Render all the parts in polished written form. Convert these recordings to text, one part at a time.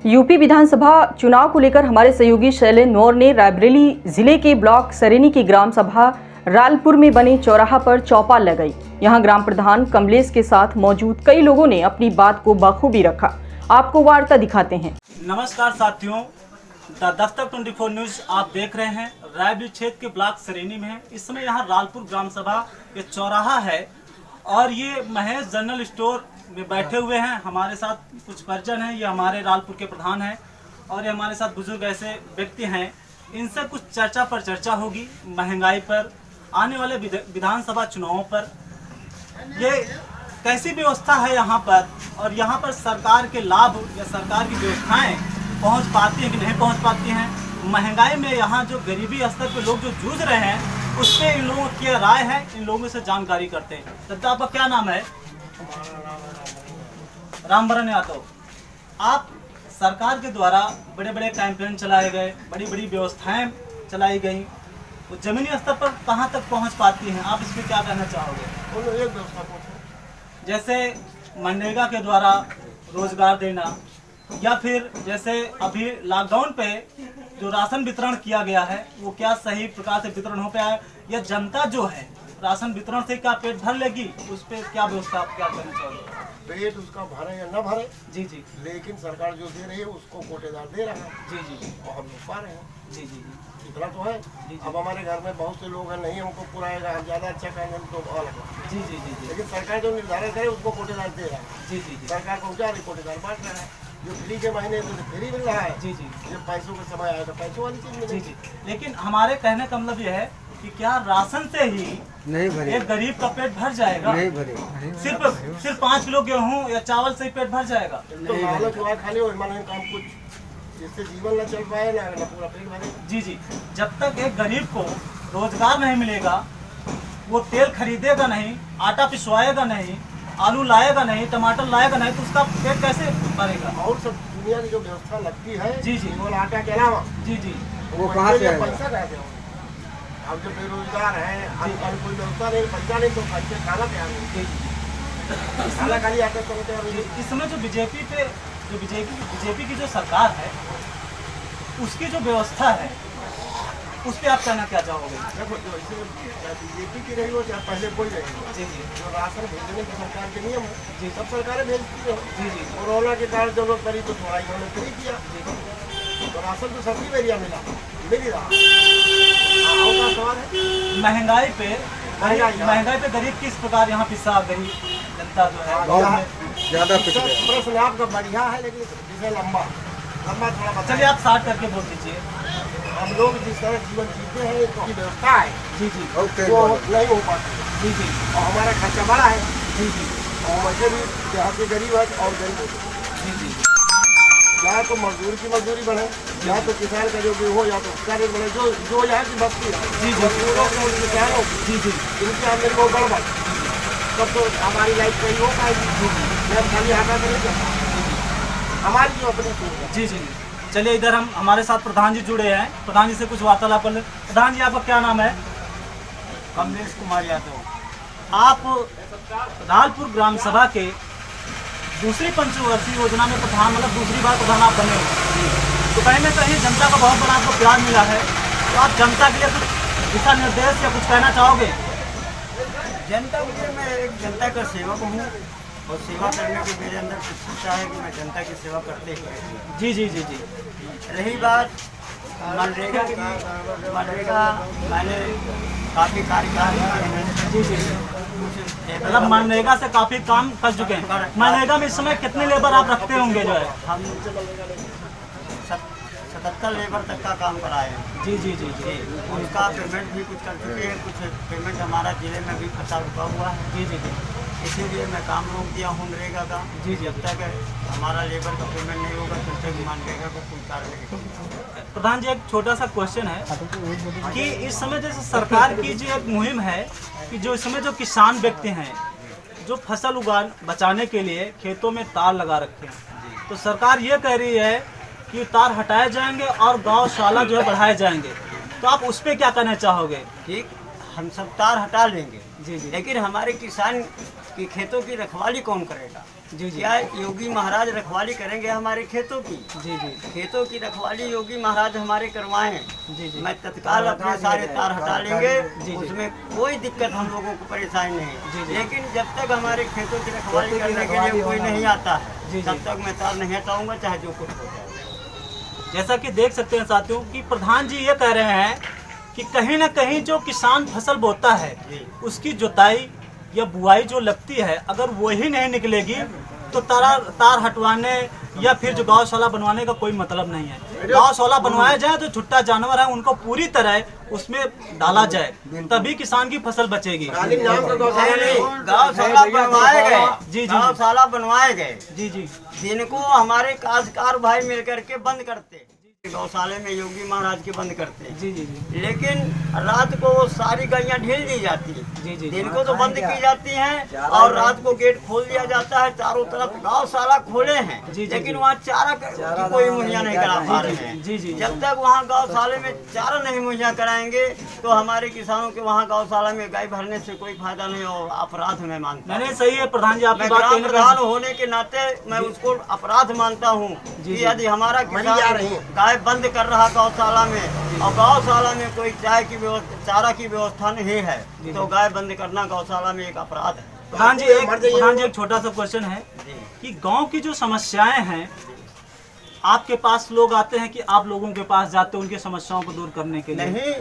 UP विधानसभा चुनाव को लेकर हमारे सहयोगी शैलेंद्र नौर ने रायबरेली जिले के ब्लॉक सरेनी की ग्राम सभा रालपुर में बने चौराहा पर चौपाल लगाई। यहां ग्राम प्रधान कमलेश के साथ मौजूद कई लोगों ने अपनी बात को बखूबी रखा। आपको वार्ता दिखाते हैं। नमस्कार साथियों, द दस्तक 24 न्यूज आप देख रहे हैं। रायबरेली क्षेत्र के ब्लॉक सरेनी में है। इस समय यहाँ रालपुर ग्राम सभा ये चौराहा है और ये महेश जनरल स्टोर में बैठे हुए हैं। हमारे साथ कुछ परिजन हैं, ये हमारे रालपुर के प्रधान हैं और ये हमारे साथ बुजुर्ग ऐसे व्यक्ति हैं। इनसे कुछ चर्चा पर चर्चा होगी, महंगाई पर, आने वाले विधानसभा चुनावों पर, ये कैसी व्यवस्था है यहाँ पर और यहाँ पर सरकार के लाभ या सरकार की व्यवस्थाएं पहुँच पाती हैं कि नहीं पहुँच पाती हैं। महंगाई में यहाँ जो गरीबी स्तर पर लोग जो जूझ रहे हैं उस पर इन लोगों की राय है, इन लोगों से जानकारी करते हैं। दादा आपका क्या नाम है? रामबरन यादव। आप सरकार के द्वारा बड़े बड़े कैंपेन चलाए गए, बड़ी बड़ी व्यवस्थाएं चलाई गई, वो जमीनी स्तर पर कहां तक पहुंच पाती हैं? आप इसमें क्या कहना चाहोगे? जैसे मनरेगा के द्वारा रोजगार देना या फिर जैसे अभी लॉकडाउन पे जो राशन वितरण किया गया है वो क्या सही प्रकार से वितरण हो पाया है या जनता जो है राशन वितरण से क्या पेट भर लेगी? उस पर क्या व्यवस्था आप क्या करना चाहोगे? पेट उसका भरे या न भरे, जी जी, लेकिन सरकार जो दे रही है उसको कोटेदार दे रहा है। जी जी, और हम लोग पा रहे हैं। जी जी जी, इतना तो है। अब हमारे घर में बहुत से लोग हैं, नहीं हमको पुराएगा, हम ज़्यादा अच्छा कहेंगे तो अलग है। जी जी जी जी, लेकिन सरकार जो निर्धारित है उसको कोटेदार दे रहा है। जी जी जी, सरकार पहुँचा रही, कोटेदार बांट रहा है। जो फ्री के महीने तो फ्री मिल रहा है। जी जी, जब पैसों का समय आएगा पैसों वाली चीज़ जी मिलेगी। जी। लेकिन हमारे कहने का मतलब यह है कि क्या राशन से ही नहीं भरे, एक गरीब का पेट भर जाएगा? नहीं भरे, सिर्फ 5 किलो गेहूं या चावल से ही पेट भर जाएगा? तो लालच हुआ खाली और मन काम कुछ जिससे जीवन न चल पाए ना पूरा पेट भरे। जी जी, जब तक एक गरीब को रोजगार नहीं मिलेगा, वो तेल खरीदेगा नहीं, आटा पिसवाएगा नहीं, आलू लाएगा नहीं, टमाटर लाएगा नहीं, तो उसका पेट कैसे भरेगा? और सब दुनिया की जो व्यवस्था लगती है, जी जी, केवल आटा के अलावा, जी जी, वो कहाँ से आएगा? पैसा कहाँ से होगा? अब जो बेरोजगार है, कोई व्यवस्था नहीं, पैसा नहीं, तो बच्चे खाना क्या जी खाना खाली आकर करते हैं। इस समय जो बीजेपी की जो सरकार है उसकी जो व्यवस्था है उस पर आप कहना क्या चाहोगे? देखो, जो ऐसे बीजेपी की रही हो चाहे पहले कोई रही हो, जी जी, जो राशन भेजने की सरकार के नियम है, जी सब सरकारें भेजती है। जी जी, कोरोना के कारण जरूरत पड़ी तो थोड़ा इन्होंने फ्री किया, तो राशन तो सभी एरिया मिला, मिल ही रहा। और का सवाल है महंगाई पे गरीब किस प्रकार यहाँ पिसा, गरीब जनता जो है ज्यादा पिछ गया। प्रश्न आपका बढ़िया है, लेकिन विषय लंबा थोड़ा बता। चलिए आप स्टार्ट करके बोल दीजिए। हम लोग जिस तरह जीवन जीते हैं इसकी व्यवस्था है, जी जी, वो नहीं हो पाती। जी जी, और हमारा खर्चा बड़ा है। जी जी, और वैसे भी यहाँ के गरीब है और गरीब होते, जी जी, या तो मजदूर की मजदूरी बढ़े, या तो किसान का जो गेहूँ हो, या तो उसका रेट बढ़े, जो यहाँ की बस्ती है, जी जी, मजदूरों को और किसानों को, जी जी, इनकी आमदनी को गड़बड़, तब तो हमारी लाइफ सही हो पाएगी। मैं खाली हाथा से नहीं करता, हमारी जो अपनी चीज़ है। जी जी। चलिए इधर हमारे साथ प्रधान जी जुड़े हैं, प्रधान जी से कुछ वार्तालाप कर ले। प्रधान जी, आपका क्या नाम है? कमलेश कुमार यादव। आप रालपुर ग्राम सभा के दूसरी पंचवर्षीय योजना में प्रधान, मतलब दूसरी बार प्रधान आप बने हो, तो कहीं ना कहीं जनता का बहुत बड़ा आपको प्यार मिला है, तो आप जनता के लिए कुछ दिशा निर्देश या कुछ कहना चाहोगे? जनता के लिए मैं एक जनता का सेवक हूँ और सेवा करने की मेरे अंदर इच्छा है कि मैं जनता की सेवा करते ही रहूँ। जी जी जी जी, रही बात मनरेगा की, मनरेगा मैंने काफ़ी कार्यकाल किए हैं। जी जी, मतलब मनरेगा से काफी काम कर चुके हैं। मनरेगा में इस समय कितने लेबर आप रखते होंगे जो है? हम 77 लेबर तक का काम कराए हैं। जी जी जी जी, उनका पेमेंट भी कुछ कर चुके हैं, कुछ पेमेंट हमारा जिले में भी फंसा रुका हुआ है। जी जी जी, इसीलिए मैं काम रोक दिया हूँ मनरेगा का। जी, जब तक हमारा लेबर का पेमेंट नहीं होगा तब तक मनरेगा को कोई कार्य नहीं होगा। प्रधान जी, एक छोटा सा क्वेश्चन है कि इस समय जैसे सरकार की जो एक मुहिम है कि जो इस समय जो किसान व्यक्ति हैं जो फसल बचाने के लिए खेतों में तार लगा रखे हैं, तो सरकार ये कह रही है कि तार हटाए जाएंगे और गौशाला जो है बढ़ाए जाएंगे, तो आप उस पर क्या कहना चाहोगे? ठीक, हम सब तार हटा लेंगे, जी जी, लेकिन हमारे किसान कि खेतों की रखवाली कौन करेगा। जी जी क्या योगी महाराज रखवाली करेंगे हमारे खेतों की? जी जी खेतों की रखवाली योगी महाराज हमारे करवाएं, जी जी मैं तत्काल अपने सारे तार हटा लेंगे। जी। उसमें कोई दिक्कत हम लोगों को परेशानी नहीं। जी। लेकिन जब तक हमारे खेतों की रखवाली करने के लिए कोई नहीं आता जी। है, तब तक मैं तार नहीं हटाऊंगा, चाहे जो कुछ हो जाए। जैसा कि देख सकते हैं साथियों कि प्रधान जी ये कह रहे हैं कि कहीं ना कहीं जो किसान फसल बोता है जी। उसकी जुताई या बुआई जो लगती है, अगर वही नहीं निकलेगी तो तार हटवाने या फिर जो गौशाला बनवाने का कोई मतलब नहीं है। गौशाला बनवाया जाए तो छुट्टा जानवर है उनको पूरी तरह उसमें डाला जाए, तभी किसान की फसल बचेगी। गौशाला बनवाए गए। जी, जी। गौशाला बनवाए गए जी जी जिनको हमारे काश्तकार भाई मिलकर के बंद करते, गौशाले में योगी महाराज के बंद करते। जी जी जी लेकिन रात को वो सारी गैया ढील दी जाती है। जी जी दिन को तो बंद की जाती हैं और रात को गेट खोल दिया जाता है। चारों तरफ गौशाला खोले हैं, जी, जी, लेकिन जी। वहाँ चारा की कोई मुहैया नहीं करा पा रहे हैं। जी, जी, जब तक वहाँ गौशाले में चारा नहीं मुहैया कराएंगे तो हमारे किसानों के वहाँ गौशाला में गाय भरने से कोई फायदा नहीं और अपराध में मानता हूँ। नहीं सही है प्रधान जी, आपकी मैं बात ग्राम कहीं ना प्रधान कहीं- होने के नाते मैं उसको अपराध मानता हूँ जी, कि यदि हमारा मरी जा किसान रही है। गाय बंद कर रहा गौशाला में और गौशाला में कोई चाय की व्यवस्था, चारा की व्यवस्था नहीं है, तो गाय बंद करना गौशाला में एक अपराध है। प्रधान जी एक छोटा सा क्वेश्चन है कि गांव की जो समस्याएं हैं, आपके पास लोग आते हैं कि आप लोगों के पास जाते हैं उनकी समस्याओं को दूर करने के लिए? नहीं,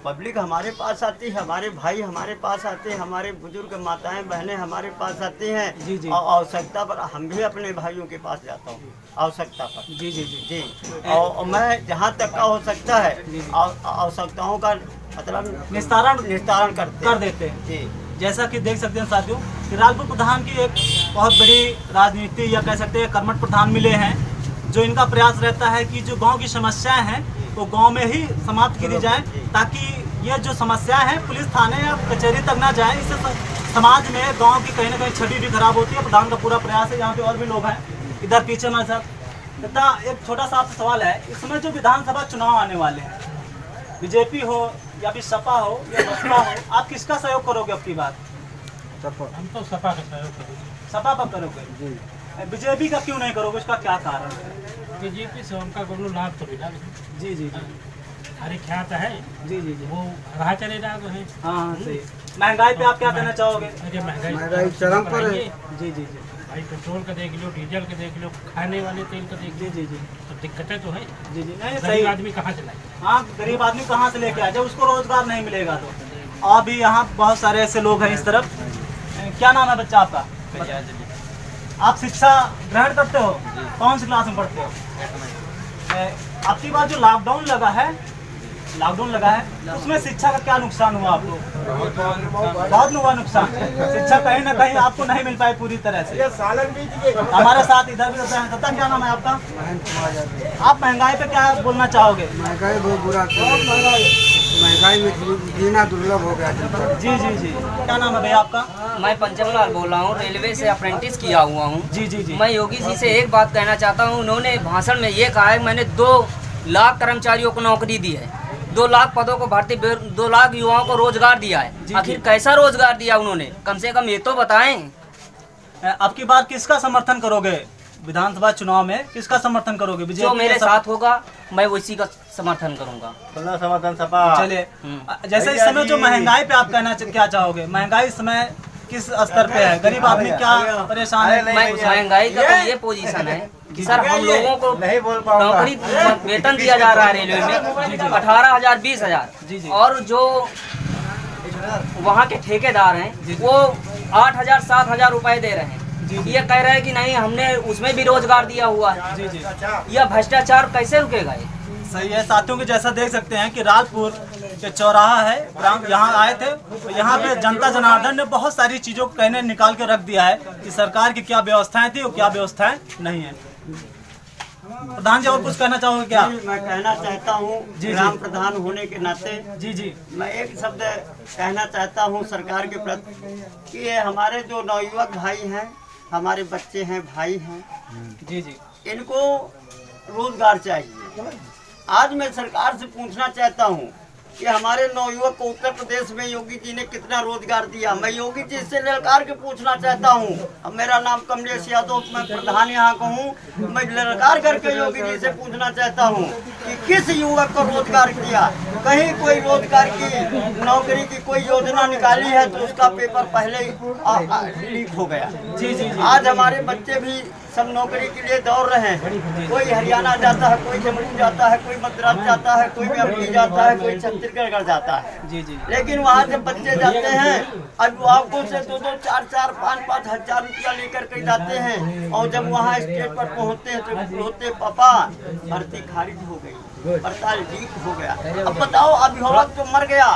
पब्लिक हमारे पास आती है, हमारे भाई हमारे पास आते हैं, हमारे बुजुर्ग माताएं बहनें हमारे पास आती हैं। जी, जी। और आवश्यकता पर हम भी अपने भाइयों के पास जाता हूँ, आवश्यकता पर। जी जी जी जी, और मैं जहाँ तक का हो सकता है जी, जी। आवश्यकताओं का मतलब निस्तारण निस्तारण कर देते हैं। जी। जैसा कि देख सकते हैं साथियों कि रालपुर प्रधान की एक बहुत बड़ी राजनीति या कह सकते हैं कर्मठ प्रधान मिले हैं, जो इनका प्रयास रहता है कि जो गांव की समस्याएं हैं वो गांव में ही समाप्त करी जाए, ताकि ये जो समस्याएं हैं पुलिस थाने या कचहरी तक ना जाए। इससे समाज में गांव की कहीं ना कहीं छवि भी खराब होती है। प्रधान का पूरा प्रयास है। यहाँ पे और भी लोग हैं, इधर पीछे हमारे साथ। तथा एक छोटा सा आपसे सवाल है, इस समय जो विधानसभा चुनाव आने वाले हैं, बीजेपी हो या फिर सपा हो या बसपा हो, आप किसका सहयोग करोगे अब की बात? हम तो सपा का सहयोग करेंगे। सपा पर करोगे? बीजेपी का क्यों नहीं करोगे, इसका क्या कारण है? बीजेपी से उनका कोनो लाभ तो मिला जी जी जी हरे ख्यात है, जी जी जी वो रहा चले रहा तो है। हाँ हाँ सही। महंगाई पे आप क्या कहना चाहोगे? अरे महंगाई चरम पर है। जी जी जी भाई पेट्रोल का देख लो, डीजल का देख लो, खाने वाले तेल का देख जी लो, जी जी तो दिक्कतें तो है। जी जी नहीं गरीब सही। आदमी कहाँ चलाए? हाँ, गरीब आदमी कहाँ से लेके आए जब उसको रोजगार नहीं मिलेगा तो। और भी यहाँ बहुत सारे ऐसे लोग हैं इस तरफ। क्या नाम है बच्चा आपका? आप शिक्षा ग्रहण करते हो? कौन सी क्लास में पढ़ते हो? आपकी बात जो लॉकडाउन लगा है, उसमें शिक्षा का क्या नुकसान हुआ आपको? बहुत हुआ नुकसान। शिक्षा कहीं ना कहीं आपको नहीं मिल पाई पूरी तरह से। सालन बीत गए। हमारे साथ इधर भी रहते हैं। तथा क्या नाम है आपका? आप महंगाई पे क्या बोलना चाहोगे? महंगाई बहुत बुरा महंगाई में जीना दुर्लभ हो गया जनता। जी जी जी क्या नाम है भैया आपका? मैं पंचम लाल बोल रहा हूँ, रेलवे से अप्रेंटिस किया हुआ हूँ। जी जी जी मैं योगी जी से एक बात कहना चाहता हूँ। उन्होंने भाषण में ये कहा है मैंने 2 लाख कर्मचारियों को नौकरी दी है, 2 लाख पदों को भर्ती, 2 लाख युवाओं को रोजगार दिया है। जी, आखिर जी। कैसा रोजगार दिया उन्होंने, कम से कम ये तो बताएं। अब की बार किसका समर्थन करोगे विधानसभा चुनाव में? किसका समर्थन करोगे? जो बीजेपी मेरे या साथ होगा मैं उसी का समर्थन करूंगा। समर्थन सपा। चलिए, जैसे इस समय जो महंगाई पे आप कहना क्या चाहोगे? महंगाई इस समय किस स्तर पे है? गरीब आदमी क्या परेशान है? महंगाई का तो ये पोजीशन है कि सर हम लोगों को नहीं बोल पाऊंगा। नौकरी वेतन दिया जा रहा है रेलवे में 18,000 जी, 20,000, जी। और जो वहाँ के ठेकेदार हैं वो 8,000 7,000 रुपए दे रहे हैं। ये कह रहे हैं कि नहीं हमने उसमें भी रोजगार दिया हुआ है। जी जी यह भ्रष्टाचार कैसे रुकेगा? ये सही है साथियों के जैसा देख सकते हैं कि रालपुर के चौराहा है ग्राम, यहाँ आए थे तो यहाँ पे जनता जनार्दन ने बहुत सारी चीजों को कहने निकाल के रख दिया है कि सरकार की क्या व्यवस्थाएं थी और क्या व्यवस्थाएं नहीं है। प्रधान जी और कुछ कहना चाहोगे क्या? मैं कहना चाहता हूँ जी। ग्राम प्रधान होने के नाते जी जी मैं एक शब्द कहना चाहता हूँ सरकार के प्रति कि ये हमारे जो नवयुवक भाई हैं, हमारे बच्चे हैं, भाई हैं, जी जी इनको रोजगार चाहिए। आज मैं सरकार से पूछना चाहता हूँ कि हमारे नवयुवक को उत्तर प्रदेश में योगी जी ने कितना रोजगार दिया। मैं योगी जी से ललकार के पूछना चाहता हूँ। अब मेरा नाम कमलेश यादव, मैं प्रधान यहाँ का हूँ। मैं ललकार करके योगी जी से पूछना चाहता हूँ कि किस युवक को रोजगार दिया। कहीं कोई रोजगार की नौकरी की कोई योजना निकाली है तो उसका पेपर पहले ही लीक हो गया। जी जी जी। आज हमारे बच्चे भी सब नौकरी के लिए दौड़ रहे हैं। कोई हरियाणा जाता है, कोई जम्मू जाता है, कोई मद्रास जाता है, कोई एमपी जाता है, कोई छत्तीसगढ़ जाता है। जी जी। लेकिन वहाँ जब बच्चे जाते हैं अभिभावकों से 2-2, 4-4, 5-5 हजार रुपया लेकर के जाते हैं, और जब वहाँ स्टेज पर पहुँचते हैं तो बोलते पापा भर्ती खारिज हो गई, हड़ताल लीक हो गया। अब बताओ, अभिभावक तो मर गया।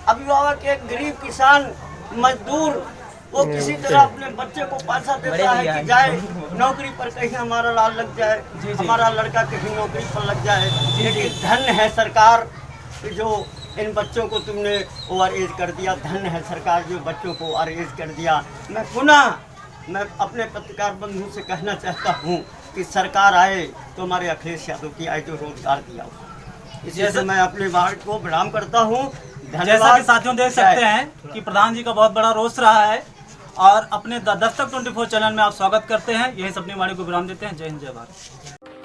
अभिभावक एक गरीब किसान मजदूर वो किसी तरह अपने बच्चे को पैसा देता है कि जाए नौकरी पर, कहीं हमारा लाल लग जाए, हमारा लड़का कहीं नौकरी पर लग जाए। लेकिन धन्य है सरकार कि जो इन बच्चों को तुमने ओवर एज कर दिया। धन्य है सरकार जो बच्चों को ओवर एज कर दिया। मैं अपने पत्रकार बंधु से कहना चाहता हूँ कि सरकार आए तो हमारे अखिलेश यादव की आए जो रोजगार दिया, इसी से मैं अपने वार्ड को प्रणाम करता हूँ। जैसा कि साथियों देख सकते हैं कि प्रधान जी का बहुत बड़ा रोष रहा है और अपने द दस्तक 24 चैनल में आप स्वागत करते हैं। यही अपनी वाणी को विराम देते हैं। जय हिंद, जय भारत।